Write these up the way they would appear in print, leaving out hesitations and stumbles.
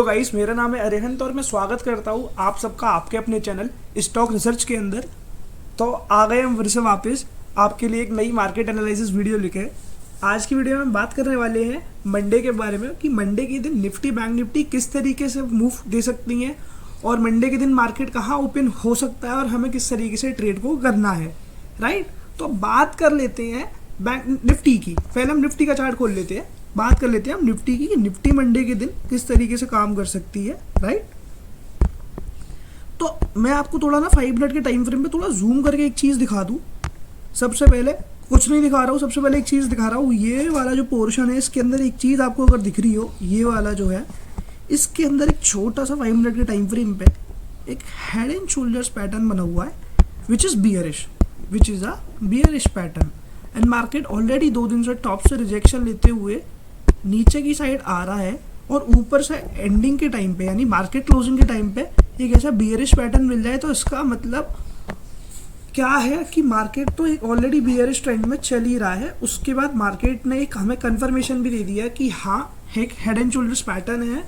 Guys, मेरा नाम है अरिहंत और मैं स्वागत करता हूँ आप सबका आपके अपने चैनल स्टॉक रिसर्च के अंदर। तो आ गए हम फिर से वापस आपके लिए एक नई मार्केट एनालिसिस वीडियो लेके। आज की वीडियो में हम बात करने वाले हैं मंडे के बारे में कि मंडे के दिन निफ्टी बैंक निफ्टी किस तरीके से मूव दे सकती हैं और मंडे के दिन मार्केट कहाँ ओपन हो सकता है और हमें किस तरीके से ट्रेड को करना है। राइट, तो बात कर लेते हैं बैंक निफ्टी की। पहले हम निफ्टी का चार्ट खोल लेते हैं, बात कर लेते हैं हम निफ्टी की कि निफ्टी मंडे के दिन किस तरीके से काम कर सकती है। राइट, तो मैं आपको थोड़ा ना 5 मिनट के टाइम फ्रेम पे थोड़ा जूम करके एक चीज़ दिखा दूं। सबसे पहले कुछ नहीं दिखा रहा हूँ, सबसे पहले एक चीज़ दिखा रहा हूँ। ये वाला जो पोर्शन है इसके अंदर एक चीज़ आपको अगर दिख रही हो, ये वाला जो है इसके अंदर एक छोटा सा 5 मिनट के टाइम फ्रेम पे एक हेड एंड शोल्डर्स पैटर्न बना हुआ है which is a bearish pattern and market already 2 दिन से टॉप से रिजेक्शन लेते हुए नीचे की साइड आ रहा है और ऊपर से एंडिंग के टाइम पे यानी मार्केट क्लोजिंग के टाइम पे एक ऐसा बियरिश पैटर्न मिल जाए तो इसका मतलब क्या है कि मार्केट तो एक ऑलरेडी बियरिश ट्रेंड में चल ही रहा है। उसके बाद मार्केट ने एक हमें कंफर्मेशन भी दे दिया कि हाँ एक हेड एंड शोल्डर्स पैटर्न है,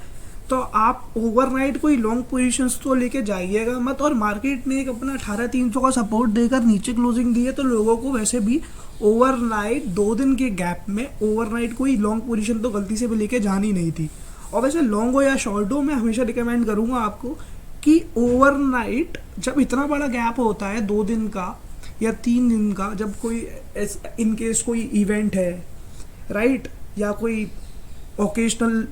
तो आप ओवरनाइट कोई लॉन्ग पोजीशंस तो लेके जाइएगा मत। और मार्केट ने एक अपना 18,300 का सपोर्ट देकर नीचे क्लोजिंग दी है, तो लोगों को वैसे भी ओवरनाइट 2 दिन के गैप में ओवरनाइट कोई लॉन्ग पोजीशन तो गलती से भी लेके जानी नहीं थी। और वैसे लॉन्ग हो या शॉर्ट हो, मैं हमेशा रिकमेंड करूँगा आपको कि ओवरनाइट जब इतना बड़ा गैप होता है 2 दिन का या 3 दिन का, जब कोई इनकेस कोई इवेंट है, राइट, या कोई ओकेजनल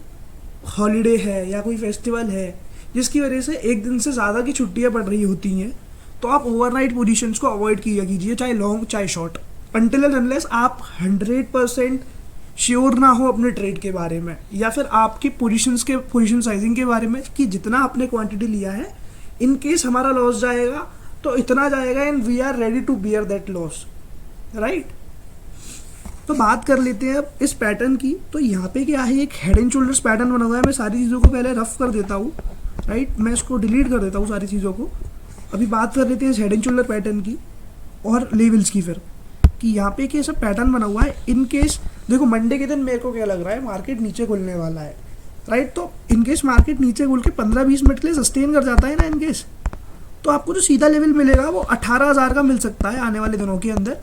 हॉलीडे है या कोई फेस्टिवल है जिसकी वजह से एक दिन से ज़्यादा की छुट्टियां पड़ रही होती हैं, तो आप ओवरनाइट पोजीशंस को अवॉइड किया कीजिए, चाहे लॉन्ग चाहे शॉर्ट, अनटिल एंड अनलेस आप 100% श्योर ना हो अपने ट्रेड के बारे में या फिर आपकी पोजीशन साइजिंग के बारे में कि जितना आपने क्वांटिटी लिया है इन केस हमारा लॉस जाएगा तो इतना जाएगा and we are ready to bear that loss. Right, तो बात कर लेते हैं अब इस पैटर्न की। तो यहाँ पे क्या है, एक हेड एंड शोल्डर्स पैटर्न बना हुआ है। मैं सारी चीज़ों को पहले रफ कर देता हूँ। राइट, मैं इसको डिलीट कर देता हूँ सारी चीज़ों को। अभी बात कर लेते हैं इस हेड एंड शोल्डर पैटर्न की और लेवल्स की, फिर कि यहाँ पे कैसा पैटर्न बना हुआ है। इन केस देखो मंडे के दिन मेरे को क्या लग रहा है, मार्केट नीचे खुलने वाला है। राइट, तो इन केस मार्केट नीचे खुल के 15-20 मिनट के लिए सस्टेन कर जाता है ना इन केस, तो आपको जो सीधा लेवल मिलेगा वो 18,000 का मिल सकता है आने वाले दिनों के अंदर।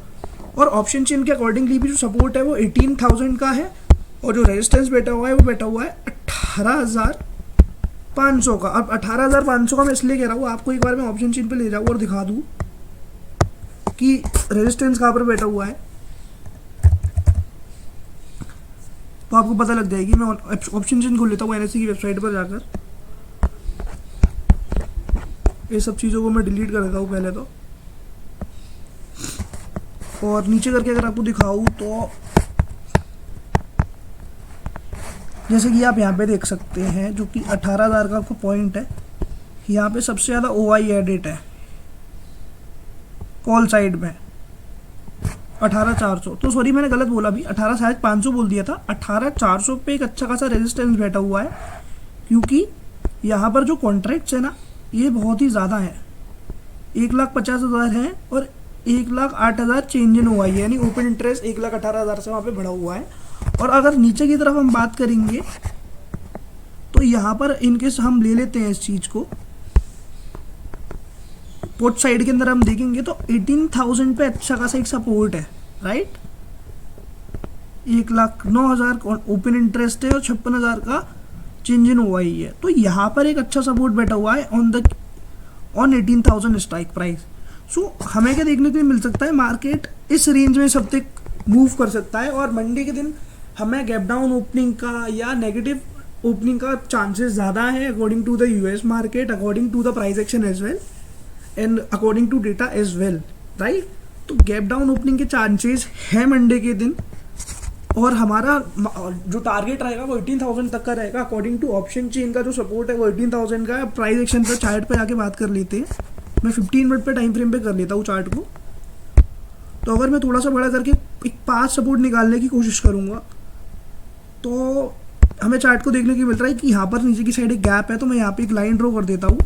और ऑप्शन चेन के अकॉर्डिंगली भी जो सपोर्ट है वो 18,000 का है और जो रेजिस्टेंस बैठा हुआ है वो बैठा हुआ है 18,500 का। अब 18,500 का मैं इसलिए कह रहा हूँ, आपको एक बार मैं ऑप्शन चेन पे ले जाऊँ और दिखा दूँ कि रेजिस्टेंस कहाँ पर बैठा हुआ है, तो आपको पता लग जाएगी। मैं ऑप्शन चेन खोल लेता हूँ एनएससी की वेबसाइट पर जाकर। ये सब चीज़ों को मैं डिलीट कर देता हूँ पहले तो, और नीचे करके अगर आपको दिखाऊँ तो जैसे कि आप यहाँ पे देख सकते हैं जो कि 18,000 का आपको पॉइंट है। यहाँ पे सबसे ज़्यादा OI एडिट है कॉल साइड में 18,400, तो सॉरी मैंने गलत बोला, अभी 18,500 बोल दिया था। 18,400 पे एक अच्छा खासा रेजिस्टेंस बैठा हुआ है क्योंकि यहाँ पर जो कॉन्ट्रैक्ट्स है ना ये बहुत ही ज़्यादा है। 1,50,000 है और 1,08,000 चेंज इन OI यानी ओपन इंटरेस्ट 1,18,000 से वहाँ पे बढ़ा हुआ है। और अगर नीचे की तरफ हम बात करेंगे तो यहाँ पर इनकेस हम ले लेते हैं इस चीज़ को, पोर्ट साइड के अंदर हम देखेंगे तो 18,000 पे अच्छा खासा एक सपोर्ट है। राइट, 1,09,000 ओपन इंटरेस्ट है और 56,000 का चेंज इन OI है। तो यहाँ पर एक अच्छा सपोर्ट बैठा हुआ है ऑन 18,000 स्ट्राइक प्राइस। सो हमें क्या देखने को मिल सकता है, मार्केट इस रेंज में सब तक मूव कर सकता है और मंडे के दिन हमें गैप डाउन ओपनिंग का या नेगेटिव ओपनिंग का चांसेस ज़्यादा है according to the US market, according to the price action as well and according to data as well. Right, तो गैप डाउन ओपनिंग के चांसेस है मंडे के दिन और हमारा जो टारगेट रहेगा वो 18,000 तक का रहेगा। अकॉर्डिंग टू ऑप्शन चेन का जो सपोर्ट है वो 18,000 का है। प्राइस एक्शन पर चार्ट पे आके बात कर लेते हैं। मैं 15 मिनट पे टाइम फ्रेम पे कर लेता हूँ चार्ट को। तो अगर मैं थोड़ा सा बड़ा करके एक 5 सपोर्ट निकालने की कोशिश करूँगा तो हमें चार्ट को देखने को मिल रहा है कि यहाँ पर नीचे की साइड एक गैप है, तो मैं यहाँ पे एक लाइन ड्रॉ कर देता हूँ।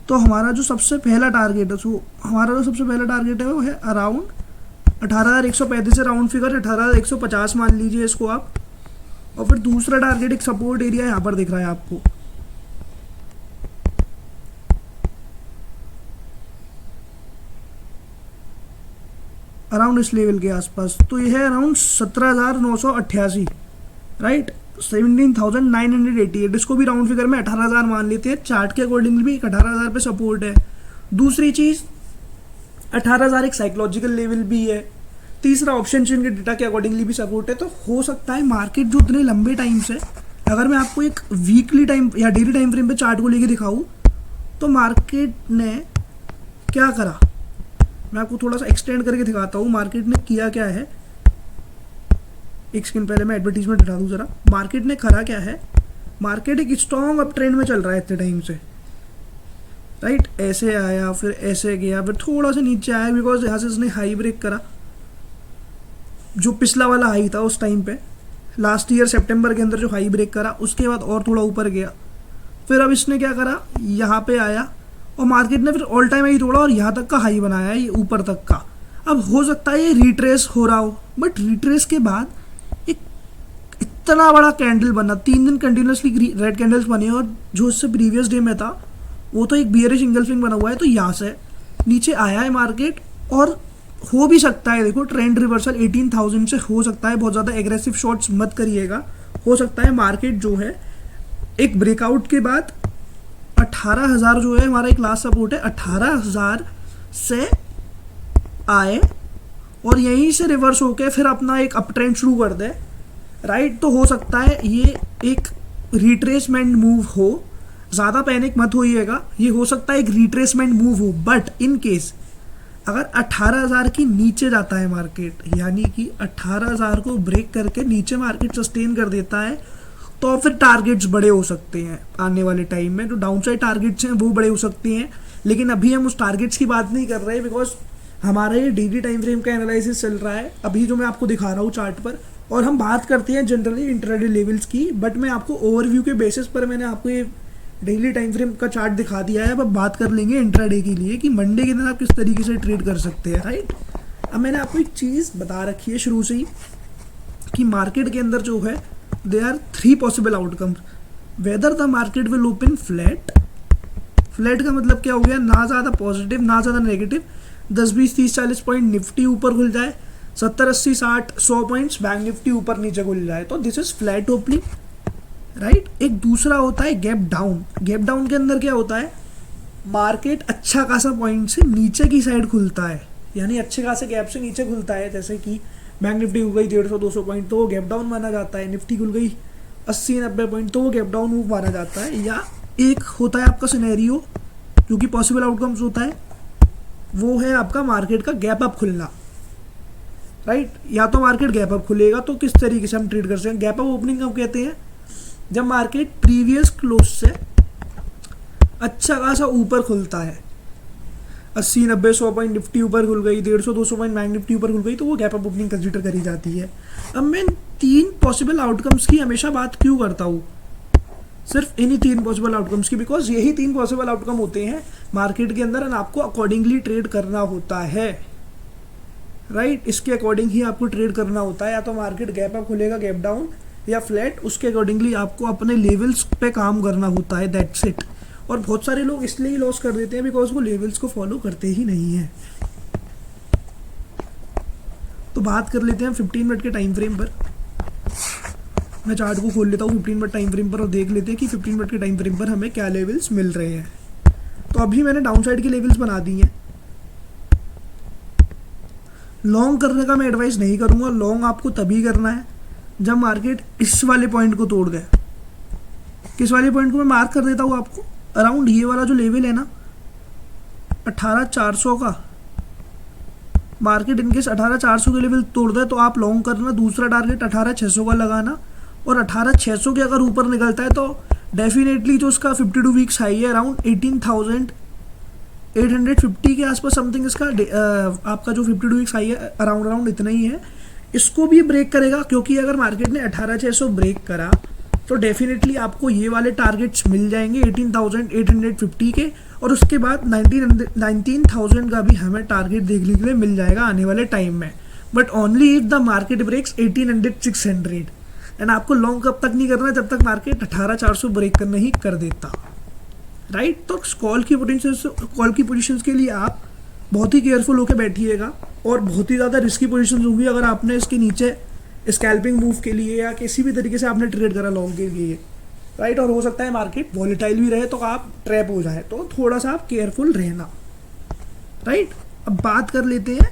तो हमारा जो सबसे पहला टारगेट है वो है अराउंड 18,135 से राउंड फिगर 18,150 मान लीजिए इसको आप। और फिर दूसरा टारगेट एक सपोर्ट एरिया यहाँ पर दिख रहा है आपको, अराउंड इस लेवल के आसपास। तो ये है अराउंड 17,988, राइट, 17,988। इसको भी राउंड फिगर में 18,000 मान लेते हैं। चार्ट के अकॉर्डिंगली भी 18,000 पे सपोर्ट है। दूसरी चीज़ 18,000 एक साइकोलॉजिकल लेवल भी है। तीसरा ऑप्शन चेन के डेटा के अकॉर्डिंगली भी सपोर्ट है। तो हो सकता है मार्केट जो इतने लंबे टाइम से, अगर मैं आपको एक वीकली टाइम या डेली टाइम फ्रेम पे चार्ट को लेके दिखाऊँ तो मार्केट ने क्या करा, मैं आपको थोड़ा सा एक्सटेंड करके दिखाता हूँ मार्केट ने किया क्या है। एक सेकंड पहले मैं एडवर्टीजमेंट हटा दूँ जरा। मार्केट ने करा क्या है, मार्केट एक स्ट्रॉन्ग अप ट्रेंड में चल रहा है इतने टाइम से, राइट। ऐसे आया, फिर ऐसे गया, फिर थोड़ा सा नीचे आया बिकॉज यहाँ से इसने हाई ब्रेक करा, जो पिछला वाला हाई था उस टाइम पे, लास्ट ईयर सितंबर के अंदर जो हाई ब्रेक करा, उसके बाद और थोड़ा ऊपर गया। फिर अब इसने क्या करा, यहाँ पे आया और मार्केट ने फिर ऑल टाइम हाई तोड़ा और यहाँ तक का हाई बनाया है, ये ऊपर तक का। अब हो सकता है ये रिट्रेस हो रहा हो, बट रिट्रेस के बाद एक इतना बड़ा कैंडल बना, 3 दिन कंटिन्यूसली रेड कैंडल्स बने, और जो इससे प्रीवियस डे में था वो तो एक बियरिश सिंगल स्विंग बना हुआ है। तो यहाँ से नीचे आया है मार्केट, और हो भी सकता है, देखो ट्रेंड रिवर्सल 18,000 से हो सकता है। बहुत ज़्यादा एग्रेसिव शॉट्स मत करिएगा। हो सकता है मार्केट जो है एक ब्रेकआउट के बाद 18,000 जो है हमारा एक लास्ट सपोर्ट है, 18,000 से आए और यहीं से रिवर्स होके फिर अपना एक अप ट्रेंड शुरू कर दे, राइट। तो हो सकता है ये एक रिट्रेसमेंट मूव हो, ज़्यादा पैनिक मत होइएगा, ये हो सकता है एक रिट्रेसमेंट मूव हो। बट इन केस अगर 18,000 की नीचे जाता है मार्केट, यानी कि 18,000 को ब्रेक करके नीचे मार्केट सस्टेन कर देता है, तो फिर टारगेट्स बड़े हो सकते हैं आने वाले टाइम में। जो डाउनसाइड टारगेट्स हैं वो बड़े हो सकते हैं, लेकिन अभी हम उस टारगेट्स की बात नहीं कर रहे बिकॉज हमारा ये डेली टाइम फ्रेम का एनालिसिस चल रहा है अभी जो मैं आपको दिखा रहा हूँ चार्ट पर, और हम बात करते हैं जनरली इंट्राडे लेवल्स की। बट मैं आपको ओवरव्यू के बेसिस पर मैंने आपको ये डेली टाइम फ्रेम का चार्ट दिखा दिया है। अब बात कर लेंगे इंट्राडे के लिए कि मंडे के दिन आप किस तरीके से ट्रेड कर सकते हैं, राइट। अब मैंने आपको एक चीज़ बता रखी है शुरू से ही कि मार्केट के अंदर जो है there are 3 possible outcomes, whether the market will open flat का मतलब क्या हो गया, ना ज़्यादा पॉजिटिव ना ज़्यादा नेगेटिव, 10 20 30 40 पॉइंट निफ्टी ऊपर खुल जाए, 70 80 60 100 पॉइंट्स बैंक निफ्टी ऊपर नीचे खुल जाए, तो this is flat opening, right. एक दूसरा होता है गैप डाउन। गैप डाउन के अंदर क्या होता है, मार्केट अच्छा खासा पॉइंट से नीचे की साइड खुलता है, यानी अच्छे खासे गैप से नीचे खुलता है। जैसे कि बैंक निफ्टी खुल गई 150-200 पॉइंट तो वो गैप डाउन माना जाता है, निफ्टी खुल गई 80-90 पॉइंट तो वो गैप डाउन मूव माना जाता है। या एक होता है आपका सिनेरियो जो कि पॉसिबल आउटकम्स होता है, वो है आपका मार्केट का गैप अप खुलना, राइट। या तो मार्केट गैप अप खुलेगा, तो किस तरीके से हम ट्रेड कर सकते हैं। गैप अप ओपनिंग कब कहते हैं, जब मार्केट प्रीवियस क्लोज से अच्छा खासा ऊपर खुलता है, 80-90-100 पॉइंट निफ्टी ऊपर खुल गई, 150-200 पॉइंट बैंक निफ्टी ऊपर खुल गई, तो वो गैप अप ओपनिंग कंसीडर करी जाती है। अब मैं 3 पॉसिबल आउटकम्स की हमेशा बात क्यों करता हूँ, सिर्फ इन्हीं 3 पॉसिबल आउटकम्स की, बिकॉज यही 3 पॉसिबल आउटकम होते हैं मार्केट के अंदर, और आपको अकॉर्डिंगली ट्रेड करना होता है, राइट। इसके अकॉर्डिंग ही आपको ट्रेड करना होता है। या तो मार्केट गैप अप खुलेगा, गैप डाउन या फ्लैट, उसके अकॉर्डिंगली आपको अपने लेवल्स पे काम करना होता है, दैट्स इट। और बहुत सारे लोग इसलिए ही लॉस कर देते हैं बिकॉज वो लेवल्स को फॉलो करते ही नहीं हैं। तो बात कर लेते हैं 15 मिनट के टाइम फ्रेम पर। मैं चार्ट को खोल लेता हूँ 15 मिनट टाइम फ्रेम पर और देख लेते हैं कि 15 मिनट के टाइम फ्रेम पर हमें क्या लेवल्स मिल रहे हैं। तो अभी मैंने डाउन साइड के लेवल्स बना दिए हैं। लॉन्ग करने का मैं एडवाइस नहीं करूँगा, लॉन्ग आपको तभी करना है जब मार्केट इस वाले पॉइंट को तोड़ दे। किस वाले पॉइंट को मैं मार्क कर देता हूँ आपको, अराउंड ये वाला जो लेवल है ना 18,400 का, मार्केट इनकेस 18,400 के लेवल तोड़ दे तो आप लॉन्ग करना। दूसरा टारगेट 18,600 का लगाना, और 18,600 के अगर ऊपर निकलता है तो डेफिनेटली जो उसका 52 वीक्स हाई है अराउंड 18,850 के आसपास समथिंग इसका आपका जो 52 वीक्स हाई है अराउंड इतना ही है, इसको भी ब्रेक करेगा। क्योंकि अगर मार्केट ने 18,600 ब्रेक करा तो डेफिनेटली आपको ये वाले टारगेट्स मिल जाएंगे 18,850 के, और उसके बाद 19,000 का भी हमें टारगेट देखने के लिए मिल जाएगा आने वाले टाइम में। But only if the market breaks 1800-600, and आपको लॉन्ग कब तक नहीं करना जब तक मार्केट 18,400 ब्रेक करना ही कर देता, राइट। तो कॉल की पोजीशंस के लिए आप बहुत ही केयरफुल होकर बैठिएगा और बहुत ही ज़्यादा रिस्की पोजीशंस होंगी अगर आपने इसके नीचे स्कैल्पिंग मूव के लिए या किसी भी तरीके से आपने ट्रेड करा लॉन्ग के लिए, राइट। और हो सकता है मार्केट वॉलेटाइल भी रहे तो आप ट्रैप हो जाए, तो थोड़ा सा आप केयरफुल रहना, राइट। अब बात कर लेते हैं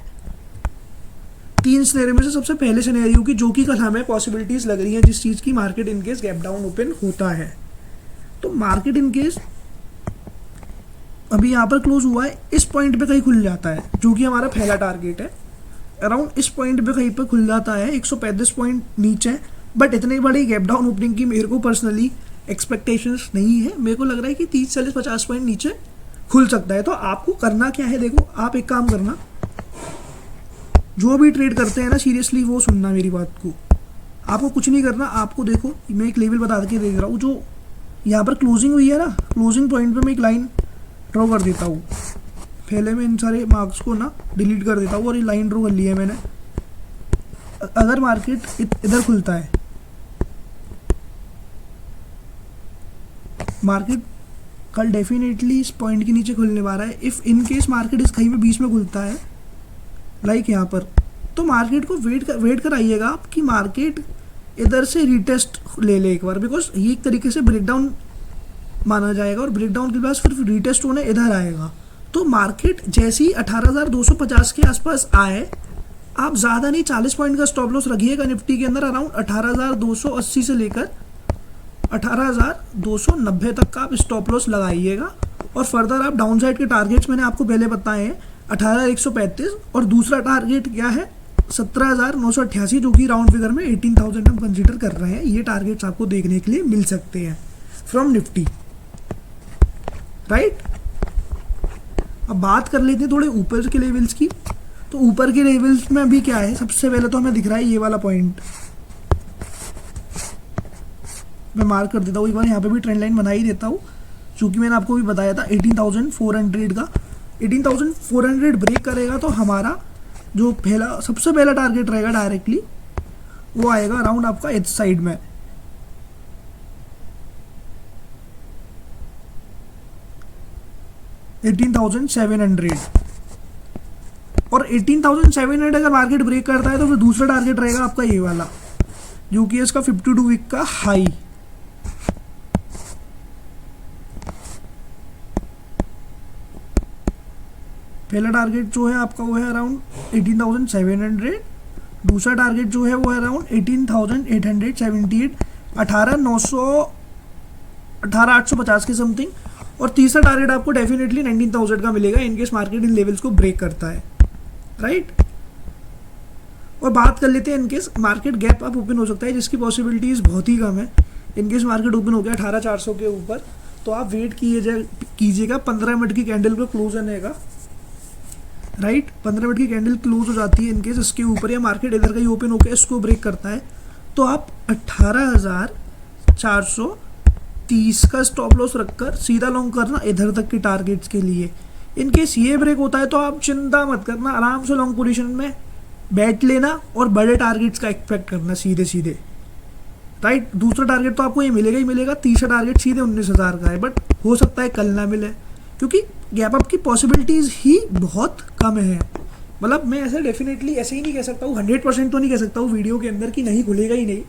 3 सिनेरियो में से सबसे पहले सिनेरियो की, जो कि कल हमें पॉसिबिलिटीज लग रही हैं जिस चीज़ की market in case gap down open होता है। तो मार्केट इनकेस अभी यहाँ पर क्लोज हुआ है, इस पॉइंट पे कहीं खुल जाता है जो कि हमारा पहला टारगेट है, अराउंड इस पॉइंट पे कहीं पर खुल जाता है 135 पॉइंट नीचे। बट इतनी बड़ी गैप डाउन ओपनिंग की मेरे को पर्सनली एक्सपेक्टेशंस नहीं है, मेरे को लग रहा है कि 30, 40, 50 पॉइंट नीचे खुल सकता है। तो आपको करना क्या है, देखो आप एक काम करना, जो भी ट्रेड करते हैं ना सीरियसली वो सुनना मेरी बात को, आपको कुछ नहीं करना। आपको देखो मैं एक लेवल बता के देख रहा हूँ, जो यहाँ पर क्लोजिंग हुई है ना, क्लोजिंग पॉइंट पे मैं एक लाइन ड्रॉ कर देता हूँ। पहले मैं इन सारे मार्क्स को ना डिलीट कर देता हूँ और ये लाइन ड्रॉ कर ली है मैंने। अगर मार्केट इधर खुलता है, मार्केट कल डेफिनेटली इस पॉइंट के नीचे खुलने वाला है। इफ़ इन केस मार्केट इस कहीं पे बीच में खुलता है लाइक यहाँ पर, तो मार्केट को वेट कराइएगा आप कि मार्केट इधर से रीटेस्ट ले ले एक बार, बिकॉज ये एक तरीके से ब्रेकडाउन माना जाएगा और ब्रेकडाउन के बाद फिर रीटेस्ट होने इधर आएगा। तो मार्केट जैसे ही 18,250 के आसपास आए, आप ज़्यादा नहीं 40 पॉइंट का स्टॉप लॉस रखिएगा निफ्टी के अंदर, अराउंड 18,280 से लेकर 18,290 तक का आप स्टॉप लॉस लगाइएगा। और फर्दर आप डाउन साइड के टारगेट्स मैंने आपको पहले बताए हैं 18,135 और दूसरा टारगेट क्या है 17,988, जो कि राउंड फिगर में 18,000 हम कंसीडर कर रहे हैं। ये टारगेट्स आपको देखने के लिए मिल सकते हैं फ्रॉम निफ्टी, राइट। अब बात कर लेते हैं थोड़े ऊपर के लेवल्स की। तो ऊपर के लेवल्स में अभी क्या है, सबसे पहले तो हमें दिख रहा है ये वाला पॉइंट, मैं मार्क कर देता हूँ एक बार, यहाँ पे भी ट्रेंड लाइन बना ही देता हूँ, चूँकि मैंने आपको भी बताया था 18,400 का। 18,400 ब्रेक करेगा तो हमारा जो सबसे पहला टारगेट रहेगा डायरेक्टली वो आएगा अराउंड आपका इस साइड में, 18,700। और 18,700 अगर मार्केट ब्रेक करता है तो फिर दूसरा टारगेट रहेगा आपका ये वाला, जो कि इसका 52 वीक का हाई। पहला टारगेट जो है आपका वो है अराउंड 18,700, दूसरा टारगेट जो है वो है अराउंड 18,878, 18,850 के समथिंग। और तीसरा टारगेट आपको डेफिनेटली 19,000 का मिलेगा इनकेस मार्केट इन लेवल्स को ब्रेक करता है, राइट। और बात कर लेते हैं in case market gap up open हो सकता है, जिसकी पॉसिबिलिटीज़ बहुत ही कम है। इनकेस मार्केट ओपन हो गया 18,400 के ऊपर, तो आप वेट कीजिएगा 15 मिनट की कैंडल को क्लोज होने का, राइट। 15 मिनट की कैंडल क्लोज हो जाती है इनकेस इसके ऊपर या मार्केट इधर का ही ओपन होकर इसको ब्रेक करता है, तो आप 18,430 का स्टॉप लॉस रखकर सीधा लॉन्ग करना इधर तक के टारगेट्स के लिए। इनकेस ये ब्रेक होता है तो आप चिंता मत करना, आराम से लॉन्ग पोजीशन में बैठ लेना और बड़े टारगेट्स का एक्सपेक्ट करना सीधे सीधे, राइट। दूसरा टारगेट तो आपको ये मिलेगा ही मिलेगा, तीसरा टारगेट सीधे 19,000 का है, बट हो सकता है कल ना मिले, क्योंकि गैप अप की पॉसिबिलिटीज़ ही बहुत कम है। मतलब मैं ऐसे डेफिनेटली ऐसे ही नहीं कह सकता हूँ, 100% तो नहीं कह सकता हूँ वीडियो के अंदर कि नहीं खुलेगा ही नहीं,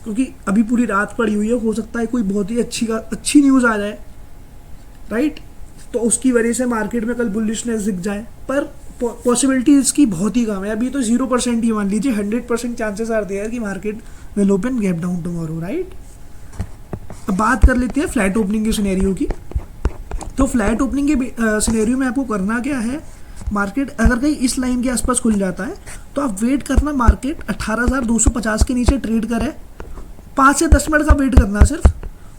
क्योंकि अभी पूरी रात पड़ी हुई है, हो सकता है कोई बहुत ही अच्छी न्यूज़ आ जाए, राइट। तो उसकी वजह से मार्केट में कल बुलिशनेस दिख जाए, पर पॉसिबिलिटी इसकी बहुत ही कम है। अभी तो 0% ही मान लीजिए, 100% चांसेस आर देयर कि market will open gap down tomorrow, right. अब बात कर लेते हैं फ्लैट ओपनिंग के सिनेरियो की। तो फ्लैट ओपनिंग के सिनेरियो में आपको करना क्या है, मार्केट अगर कहीं इस लाइन के आसपास खुल जाता है तो आप वेट करना मार्केट 18,250 के नीचे ट्रेड करे, 5 से 10 मिनट का वेट करना सिर्फ,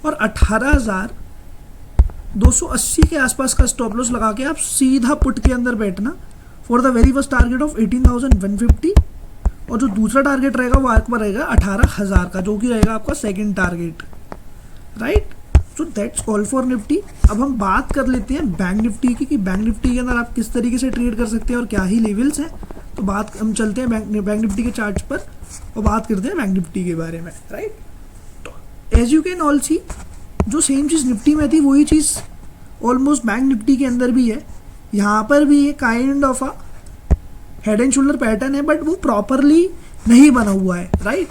और 18,280 के आसपास का स्टॉप लॉस लगा के आप सीधा पुट के अंदर बैठना for the very first target of 18,150। और जो दूसरा टारगेट रहेगा वो आपका रहेगा 18,000 का, जो कि रहेगा आपका second target, right. So that's all for Nifty. अब हम बात कर लेते हैं बैंक निफ्टी की, कि बैंक निफ्टी के अंदर आप किस तरीके से ट्रेड कर सकते हैं और क्या ही लेवल्स हैं। तो बात हम चलते हैं बैंक निफ्टी के चार्ट्स पर। और बात करते हैं बैंक निफ्टी के बारे में, राइट। तो एज यू कैन ऑल सी, जो सेम चीज़ निफ्टी में थी वही चीज़ ऑलमोस्ट बैंक निफ्टी के अंदर भी है। यहाँ पर भी ये kind of a head and shoulder pattern है, बट वो प्रॉपरली नहीं बना हुआ है, राइट।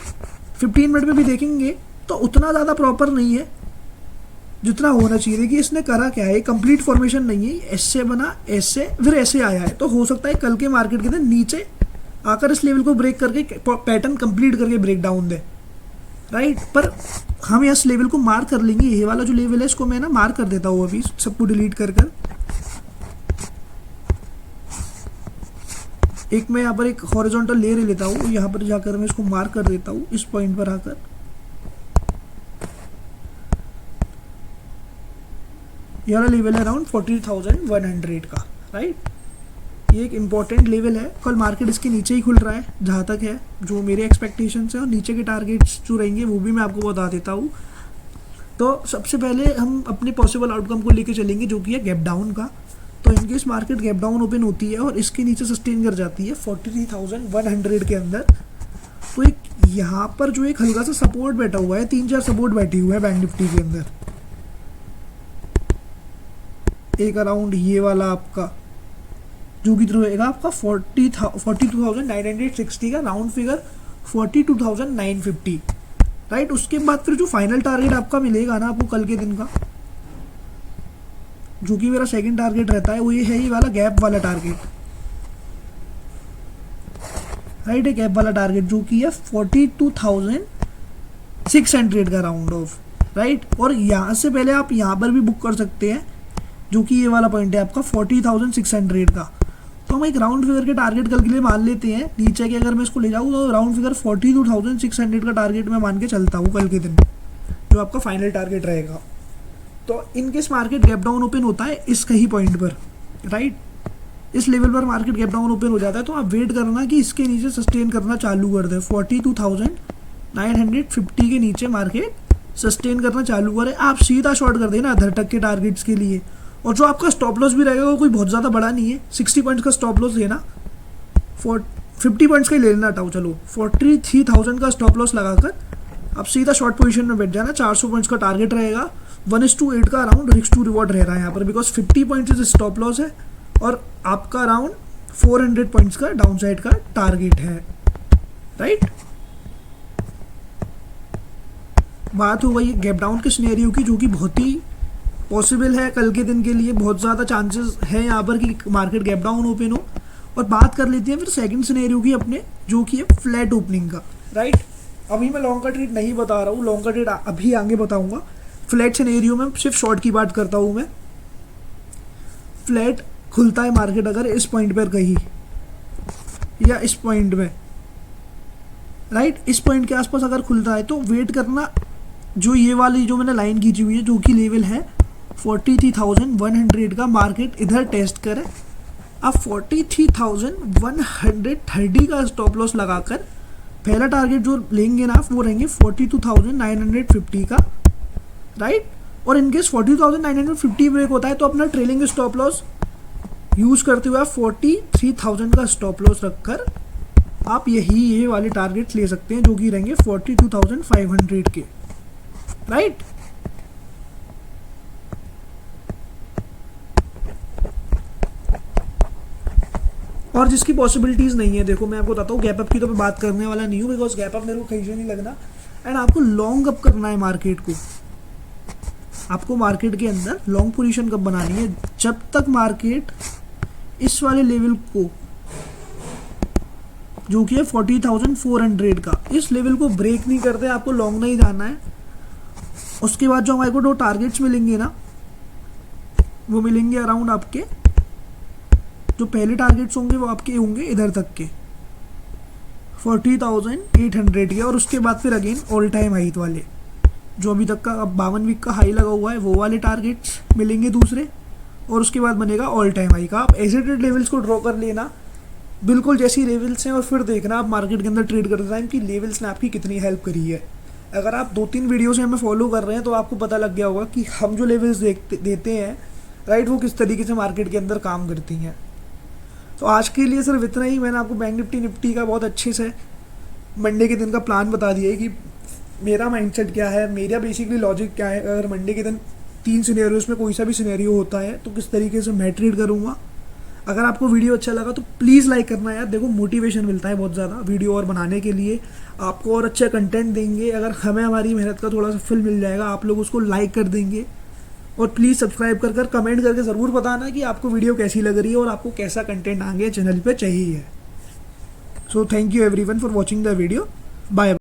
15 मिनट में भी देखेंगे तो उतना ज़्यादा प्रॉपर नहीं है जितना होना चाहिए। देखिए इसने करा क्या है, कंप्लीट फॉर्मेशन नहीं है, ऐसे बना, ऐसे फिर ऐसे आया है। तो हो सकता है कल के मार्केट के दिन नीचे आकर इस लेवल को ब्रेक करके पैटर्न कंप्लीट करके ब्रेक डाउन दे, राइट। पर हम इस लेवल को मार्क कर लेंगे, ये वाला जो लेवल है इसको मैं ना मार्क कर देता हूँ अभी, सबको डिलीट कर कर। एक मैं यहाँ पर एक हॉरिजॉन्टल लेयर लेता हूँ, यहाँ पर जाकर मैं इसको मार्क कर देता हूँ इस पॉइंट पर आकर। ये वाला लेवल है अराउंड 40,100 का, राइट। ये एक इम्पॉर्टेंट लेवल है। कल मार्केट इसके नीचे ही खुल रहा है जहाँ तक है जो मेरे एक्सपेक्टेशंस है, और नीचे के टारगेट्स जो रहेंगे वो भी मैं आपको बता देता हूँ। तो सबसे पहले हम अपने पॉसिबल आउटकम को लेके चलेंगे जो कि है गैप डाउन का। तो in case market gap down open होती है और इसके नीचे सस्टेन कर जाती है 43,100 के अंदर, तो एक यहाँ पर जो एक हल्का सा सपोर्ट बैठा हुआ है, 3-4 सपोर्ट बैठे हुए हैं बैंक निफ्टी के अंदर। एक अराउंड ये वाला आपका जो कि रहेगा आपका 42,960 का राउंड फिगर, 42,950, राइट। उसके बाद फिर जो फाइनल टारगेट आपका मिलेगा ना आपको कल के दिन का, जो कि मेरा सेकंड टारगेट रहता है, वो ये है, ये वाला गैप वाला टारगेट, राइट। है गैप वाला टारगेट जो कि है 42,600 का राउंड ऑफ, राइट। और यहाँ से पहले आप यहाँ पर भी बुक कर सकते हैं जो कि ये वाला पॉइंट है आपका 40,600 का। तो हम एक राउंड फिगर के टारगेट कल के लिए मान लेते हैं नीचे के, अगर मैं इसको ले जाऊँ तो राउंड फिगर 42,600 का टारगेट मैं मान के चलता हूँ कल के दिन, जो आपका फाइनल टारगेट रहेगा। तो in case market gap down open होता है इस कहीं पॉइंट पर, राइट, इस लेवल पर मार्केट गैप डाउन ओपन हो जाता है, तो आप वेट करना कि इसके नीचे सस्टेन करना चालू कर दे। 42,950 के नीचे मार्केट सस्टेन करना चालू करे, आप सीधा शॉर्ट कर देना 10% के टारगेट्स के लिए। और जो आपका स्टॉप लॉस भी रहेगा वो कोई बहुत ज़्यादा बड़ा नहीं है, 60 पॉइंट्स का स्टॉप लॉस लेना, 50 पॉइंट्स का ही ले लेना हटाओ, चलो 43,000 का स्टॉप लॉस लगाकर आप सीधा शॉर्ट पोजीशन में बैठ जाना। 400 पॉइंट्स का टारगेट रहेगा, 1:8 का अराउंड रिस्क टू रिवॉर्ड रह रहा है यहाँ पर, बिकॉज 50 पॉइंट्स स्टॉप लॉस है और आपका अराउंड 400 पॉइंट्स का डाउन साइड का टारगेट है, राइट। बात हो गई गैप डाउन के सिनेरियो की, जो कि बहुत ही पॉसिबल है कल के दिन के लिए, बहुत ज़्यादा चांसेस हैं यहाँ पर कि मार्केट गैप डाउन ओपन हो। और बात कर लेते हैं फिर सेकंड सिनेरियो की अपने, जो कि है फ्लैट ओपनिंग का, राइट। अभी मैं लॉन्ग का ट्रेड नहीं बता रहा हूँ, लॉन्ग का ट्रेड अभी आगे बताऊंगा। फ्लैट सिनेरियो में सिर्फ शॉर्ट की बात करता हूँ मैं। फ्लैट खुलता है मार्केट अगर इस पॉइंट पर कहीं या इस पॉइंट में, राइट, इस पॉइंट के आसपास अगर खुलता है तो वेट करना, जो ये वाली जो मैंने लाइन खींची हुई है जो कि लेवल है 43,100 का, मार्केट इधर टेस्ट करे, अब 43,130 का स्टॉप लॉस लगाकर पहला टारगेट जो लेंगे ना वो रहेंगे 42,950 का, राइट। और इनकेस 42,950 ब्रेक होता है तो अपना ट्रेलिंग स्टॉप लॉस यूज करते हुए आप 43,000 का स्टॉप लॉस रखकर आप ये वाले टारगेट्स ले सकते हैं, जो कि रहेंगे 42,500 के, राइट। और जिसकी पॉसिबिलिटीज़ नहीं है, देखो मैं आपको बताता हूँ, गैप अप की तो मैं बात करने वाला नहीं हूँ, बिकॉज गैप अप मेरे को कहीं से नहीं लगना। एंड आपको लॉन्ग अप करना है मार्केट को, आपको मार्केट के अंदर लॉन्ग पोजीशन कब बनानी है, जब तक मार्केट इस वाले लेवल को, जो कि है 40,400 का, इस लेवल को ब्रेक नहीं करते, आपको लॉन्ग नहीं जाना है। उसके बाद जो हमारे को दो टारगेट्स मिलेंगे ना, वो मिलेंगे अराउंड आपके, जो पहले टारगेट्स होंगे वो आपके होंगे इधर तक के 40,800 के, और उसके बाद फिर अगेन ऑल टाइम हाई वाले, जो अभी तक का अब 52 वीक का हाई लगा हुआ है, वो वाले टारगेट्स मिलेंगे दूसरे, और उसके बाद बनेगा ऑल टाइम हाई का। आप एग्जिटेड लेवल्स को ड्रॉ कर लेना, बिल्कुल जैसी लेवल्स हैं, और फिर देखना आप मार्केट के अंदर ट्रेड करते टाइम कि लेवल्स ने आपकी कितनी हेल्प करी है। अगर आप 2-3 वीडियो से हमें फॉलो कर रहे हैं तो आपको पता लग गया होगा कि हम जो लेवल्स देते हैं, राइट, वो किस तरीके से मार्केट के अंदर काम करती हैं। तो आज के लिए सिर्फ इतना ही। मैंने आपको बैंक निफ्टी का बहुत अच्छे से मंडे के दिन का प्लान बता दिया है कि मेरा माइंडसेट क्या है, मेरा बेसिकली लॉजिक क्या है। अगर मंडे के दिन 3 सिनेरियोज में कोई सा भी सिनेरियो होता है तो किस तरीके से मैं ट्रीट करूँगा। अगर आपको वीडियो अच्छा लगा तो प्लीज़ लाइक करना यार, देखो मोटिवेशन मिलता है बहुत ज़्यादा वीडियो और बनाने के लिए, आपको और अच्छा कंटेंट देंगे। अगर हमें हमारी मेहनत का थोड़ा सा फल मिल जाएगा, आप लोग उसको लाइक कर देंगे। और प्लीज़ सब्सक्राइब कर कमेंट करके ज़रूर बताना कि आपको वीडियो कैसी लग रही है और आपको कैसा कंटेंट आगे चैनल पे चाहिए। So thank you everyone for watching the video. Bye.